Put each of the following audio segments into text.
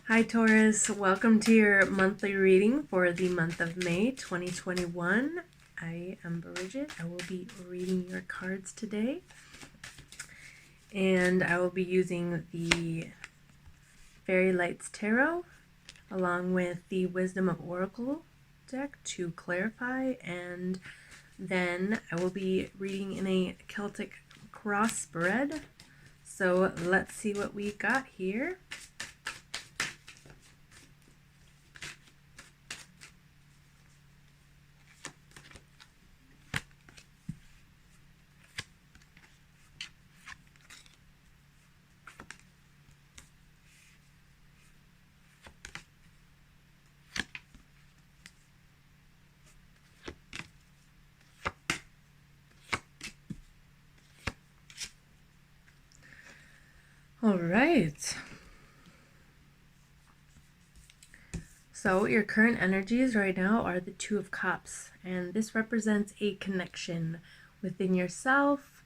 Hi Taurus, welcome to your monthly reading for the month of May 2021. I am Bridget. I will be reading your cards today. And I will be using the Fairy Lights Tarot along with the Wisdom of Oracle deck to clarify. And then I will be reading in a Celtic cross spread. So let's see what we got here. All right. So your current energies right now are the Two of Cups, and this represents a connection within yourself,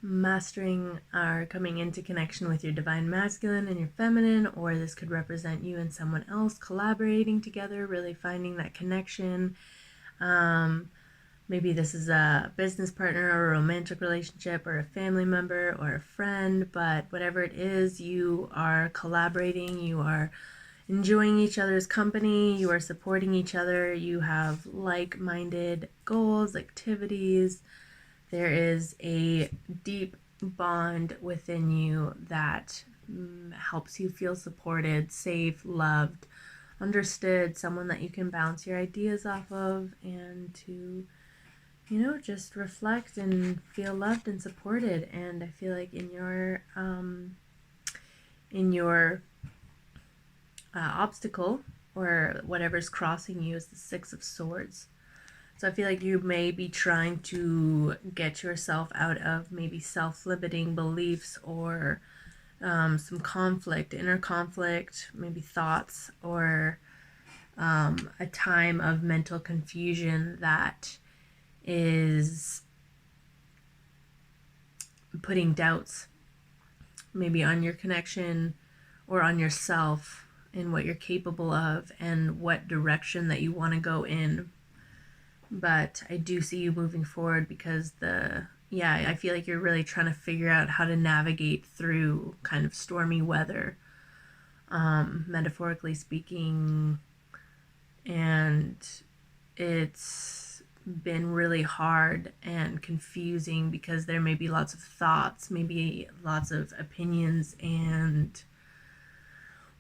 mastering or coming into connection with your divine masculine and your feminine, or this could represent you and someone else collaborating together, really finding that connection. Maybe this is a business partner or a romantic relationship or a family member or a friend, but whatever it is, you are collaborating, you are enjoying each other's company, you are supporting each other, you have like-minded goals, activities. There is a deep bond within you that helps you feel supported, safe, loved, understood, someone that you can bounce your ideas off of and to just reflect and feel loved and supported. And I feel like in your obstacle or whatever's crossing you is the Six of Swords. So I feel like you may be trying to get yourself out of maybe self-limiting beliefs or some conflict, inner conflict, maybe thoughts, or a time of mental confusion that is putting doubts maybe on your connection or on yourself and what you're capable of and what direction that you want to go in. But I do see you moving forward because I feel like you're really trying to figure out how to navigate through kind of stormy weather, metaphorically speaking, and it's been really hard and confusing because there may be lots of thoughts, maybe lots of opinions and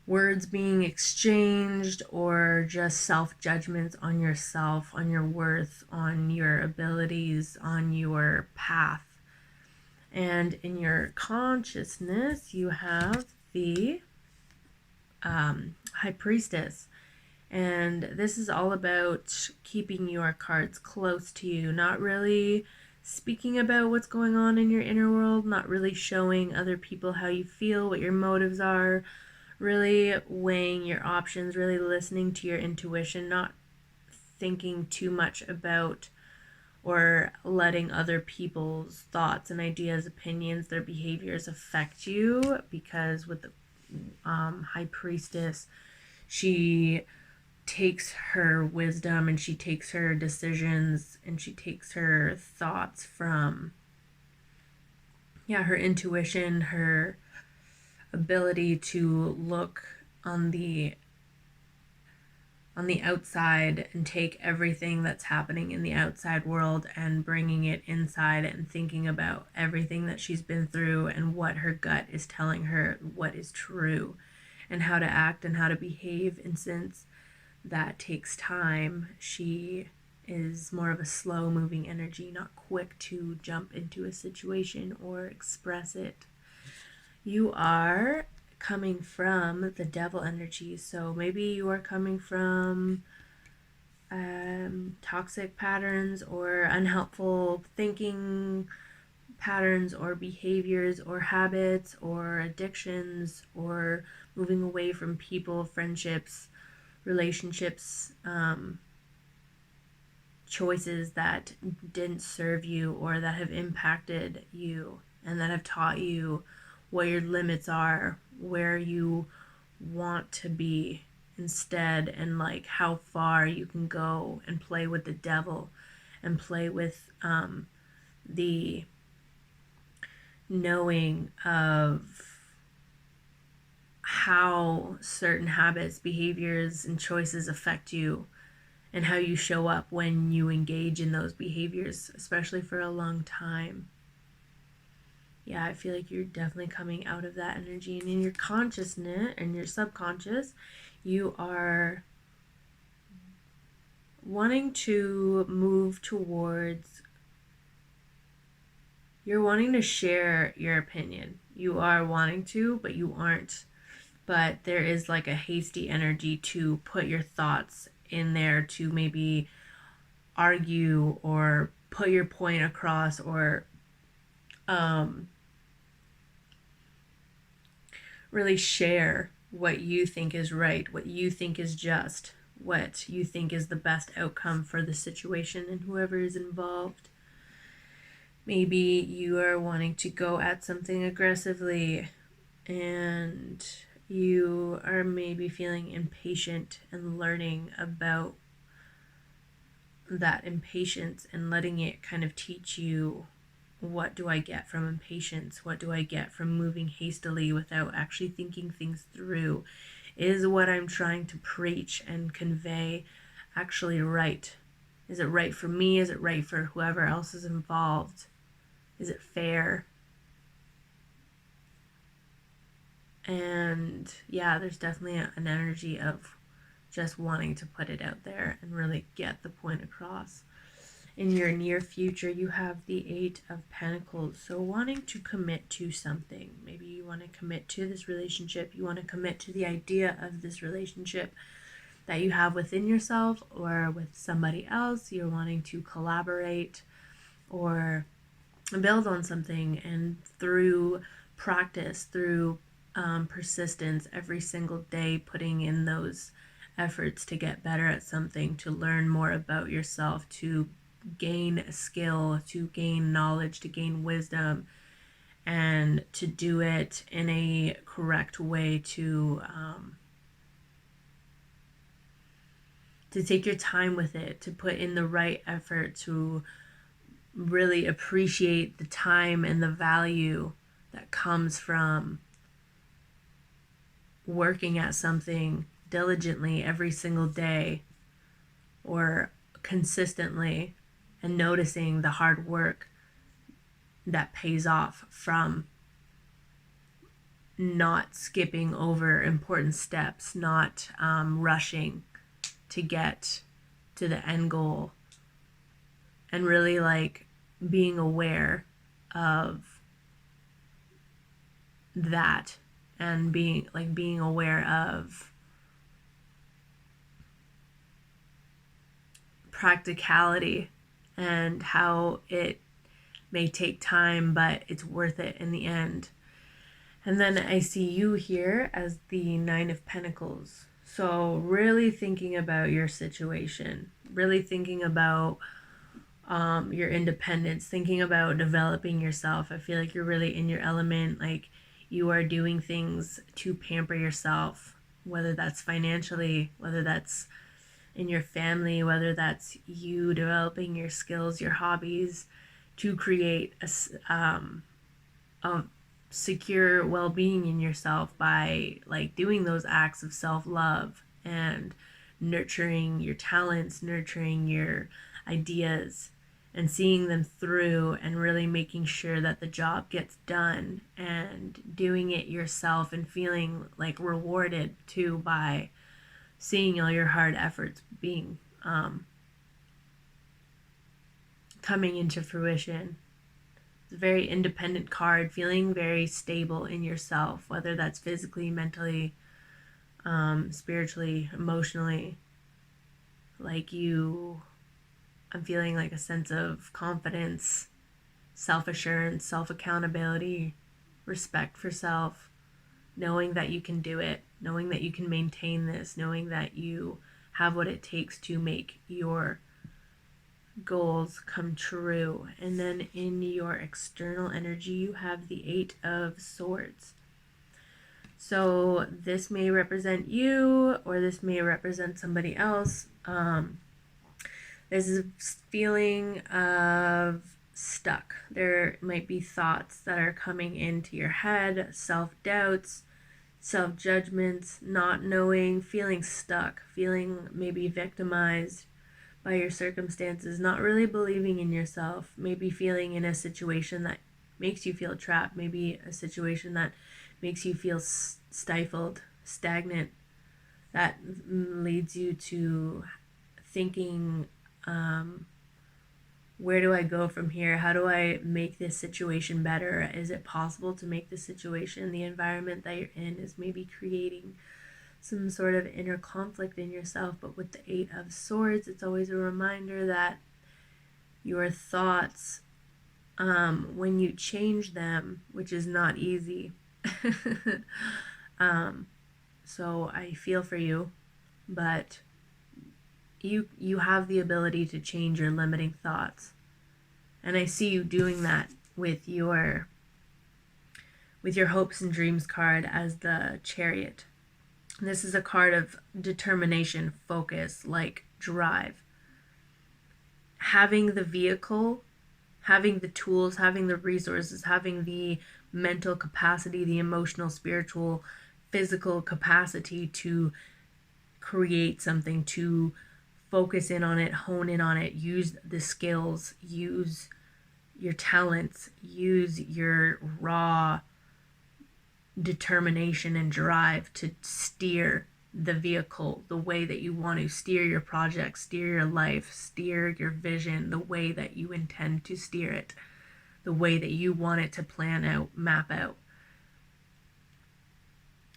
words being exchanged, or just self-judgments on yourself, on your worth, on your abilities, on your path. And in your consciousness, you have the High Priestess. And this is all about keeping your cards close to you, not really speaking about what's going on in your inner world, not really showing other people how you feel, what your motives are, really weighing your options, really listening to your intuition, not thinking too much about or letting other people's thoughts and ideas, opinions, their behaviors affect you. Because with the High Priestess, she takes her wisdom and she takes her decisions and she takes her thoughts from her intuition, her ability to look on the outside and take everything that's happening in the outside world and bringing it inside and thinking about everything that she's been through and what her gut is telling her what is true and how to act and how to behave. And since that takes time, she is more of a slow moving energy, not quick to jump into a situation or express it. You are coming from the Devil energy, so maybe you are coming from toxic patterns or unhelpful thinking patterns or behaviors or habits or addictions, or moving away from people, friendships, relationships, choices that didn't serve you or that have impacted you and that have taught you what your limits are, where you want to be instead, and like how far you can go and play with the devil and play with the knowing of how certain habits, behaviors, and choices affect you, and how you show up when you engage in those behaviors, especially for a long time. Yeah, I feel like you're definitely coming out of that energy, and in your consciousness and your subconscious, you are wanting to move towards, you're wanting to share your opinion. You are wanting to, but you aren't. But there is like a hasty energy to put your thoughts in there, to maybe argue or put your point across, or really share what you think is right, what you think is just, what you think is the best outcome for the situation and whoever is involved. Maybe you are wanting to go at something aggressively, and you are maybe feeling impatient and learning about that impatience and letting it kind of teach you, what do I get from impatience? What do I get from moving hastily without actually thinking things through? Is what I'm trying to preach and convey actually right? Is it right for me? Is it right for whoever else is involved? Is it fair? And yeah, there's definitely an energy of just wanting to put it out there and really get the point across. In your near future, you have the 8 of Pentacles. So wanting to commit to something. Maybe you want to commit to this relationship. You want to commit to the idea of this relationship that you have within yourself or with somebody else. You're wanting to collaborate or build on something, and through practice, through persistence, every single day, putting in those efforts to get better at something, to learn more about yourself, to gain skill, to gain knowledge, to gain wisdom, and to do it in a correct way, to take your time with it, to put in the right effort, to really appreciate the time and the value that comes from working at something diligently every single day or consistently, and noticing the hard work that pays off from not skipping over important steps, not rushing to get to the end goal, and really like being aware of that, and being aware of practicality and how it may take time, but it's worth it in the end. And then I see you here as the 9 of Pentacles. So really thinking about your situation, really thinking about your independence, thinking about developing yourself. I feel like you're really in your element, like you are doing things to pamper yourself, whether that's financially, whether that's in your family, whether that's you developing your skills, your hobbies, to create a secure well-being in yourself by like doing those acts of self-love and nurturing your talents, nurturing your ideas, and seeing them through, and really making sure that the job gets done, and doing it yourself and feeling like rewarded too by seeing all your hard efforts being coming into fruition. It's a very independent card, feeling very stable in yourself, whether that's physically, mentally, spiritually, emotionally. Like I'm feeling like a sense of confidence, self-assurance, self-accountability, respect for self, knowing that you can do it, knowing that you can maintain this, knowing that you have what it takes to make your goals come true. And then in your external energy, you have the 8 of Swords. So this may represent you, or this may represent somebody else. There's a feeling of stuck. There might be thoughts that are coming into your head, self-doubts, self-judgments, not knowing, feeling stuck, feeling maybe victimized by your circumstances, not really believing in yourself, maybe feeling in a situation that makes you feel trapped, maybe a situation that makes you feel stifled, stagnant, that leads you to thinking, where do I go from here? How do I make this situation better? Is it possible to make this situation, the environment that you're in is maybe creating some sort of inner conflict in yourself? But with the 8 of Swords, it's always a reminder that your thoughts, when you change them, which is not easy, so I feel for you, but you have the ability to change your limiting thoughts. And I see you doing that with your hopes and dreams card as the Chariot. This is a card of determination, focus, like drive. Having the vehicle, having the tools, having the resources, having the mental capacity, the emotional, spiritual, physical capacity to create something, to focus in on it, hone in on it, use the skills, use your talents, use your raw determination and drive to steer the vehicle the way that you want to, steer your project, steer your life, steer your vision the way that you intend to steer it, the way that you want it to plan out, map out.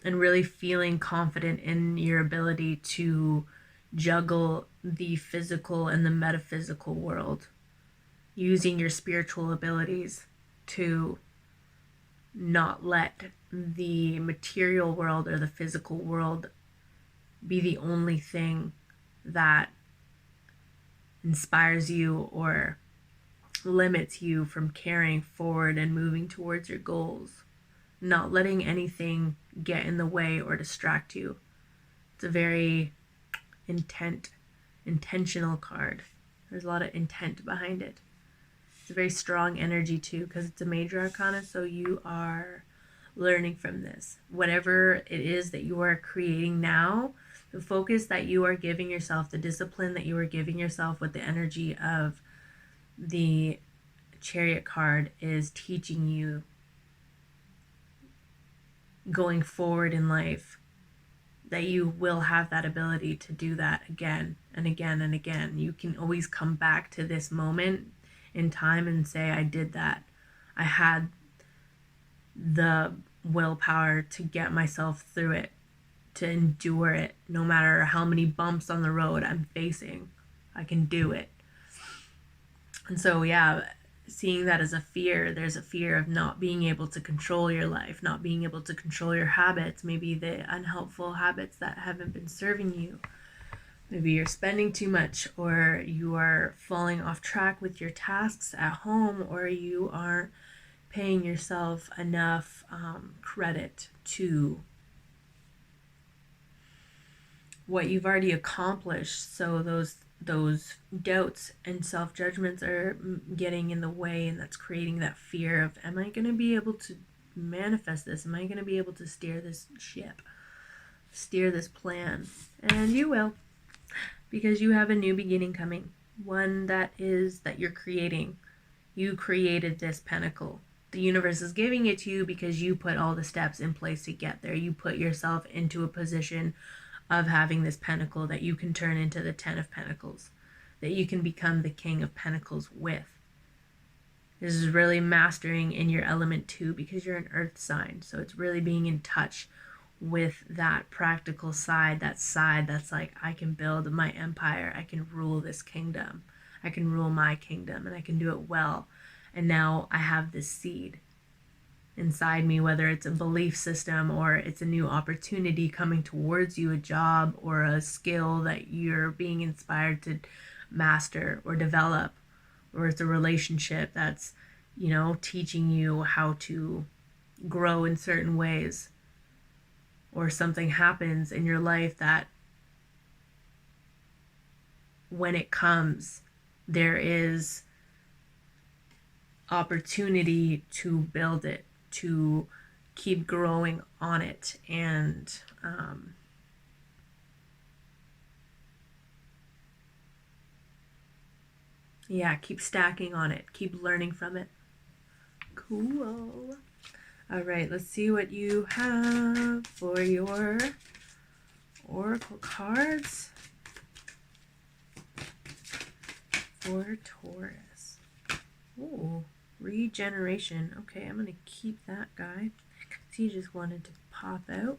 And really feeling confident in your ability to juggle the physical and the metaphysical world, using your spiritual abilities to not let the material world or the physical world be the only thing that inspires you or limits you from carrying forward and moving towards your goals. Not letting anything get in the way or distract you. It's a very intentional card. There's a lot of intent behind it. It's a very strong energy too, because it's a major arcana, so you are learning from this. Whatever it is that you are creating now, the focus that you are giving yourself, the discipline that you are giving yourself with the energy of the Chariot card is teaching you going forward in life that you will have that ability to do that again and again and again. You can always come back to this moment in time and say, I did that. I had the willpower to get myself through it, to endure it, no matter how many bumps on the road I'm facing. I can do it. And so, yeah, seeing that as a fear, there's a fear of not being able to control your life, not being able to control your habits, maybe the unhelpful habits that haven't been serving you. Maybe you're spending too much, or you are falling off track with your tasks at home, or you aren't paying yourself enough credit to what you've already accomplished. So those doubts and self-judgments are getting in the way, and that's creating that fear of, am I going to be able to manifest this? Am I going to be able to steer this ship, steer this plan? And you will, because you have a new beginning coming, one that you're creating. You created this pentacle. The universe is giving it to you because you put all the steps in place to get there. You put yourself into a position of having this pentacle that you can turn into the 10 of Pentacles, that you can become the King of Pentacles with. This is really mastering in your element too, because you're an earth sign. So it's really being in touch with that practical side that's like, I can build my empire. I can rule this kingdom. I can rule my kingdom, and I can do it well. And now I have this seed inside me, whether it's a belief system or it's a new opportunity coming towards you, a job or a skill that you're being inspired to master or develop, or it's a relationship that's, teaching you how to grow in certain ways. or something happens in your life that when it comes, there is opportunity to build it, to keep growing on it, and yeah, keep stacking on it, keep learning from it. Cool. All right, let's see what you have for your oracle cards for Taurus. Oh, regeneration. Okay, I'm going to keep that guy. He just wanted to pop out.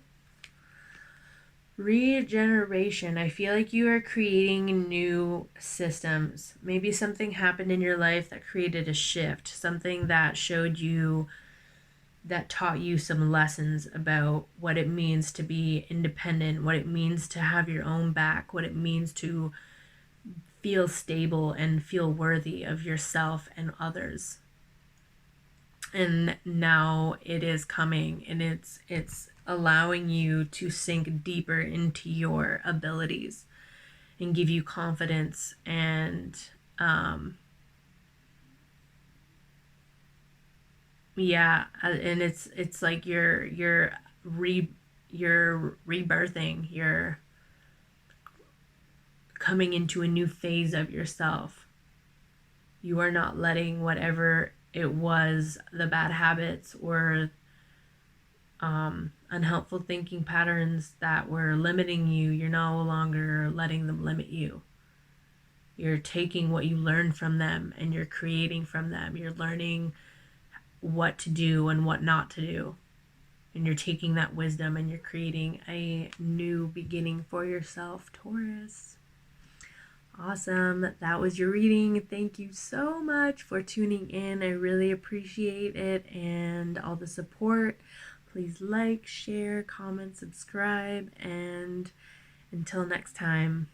Regeneration. I feel like you are creating new systems. Maybe something happened in your life that created a shift, something that showed you, that taught you some lessons about what it means to be independent, what it means to have your own back, what it means to feel stable and feel worthy of yourself and others. And now it is coming, and it's allowing you to sink deeper into your abilities and give you confidence, and yeah, and it's like you're rebirthing, you're coming into a new phase of yourself. You are not letting whatever it was, the bad habits or unhelpful thinking patterns that were limiting you, you're no longer letting them limit you. You're taking what you learned from them and you're creating from them. You're learning what to do and what not to do. And you're taking that wisdom and you're creating a new beginning for yourself, Taurus. Awesome. That was your reading. Thank you so much for tuning in. I really appreciate it and all the support. Please like, share, comment, subscribe, and until next time.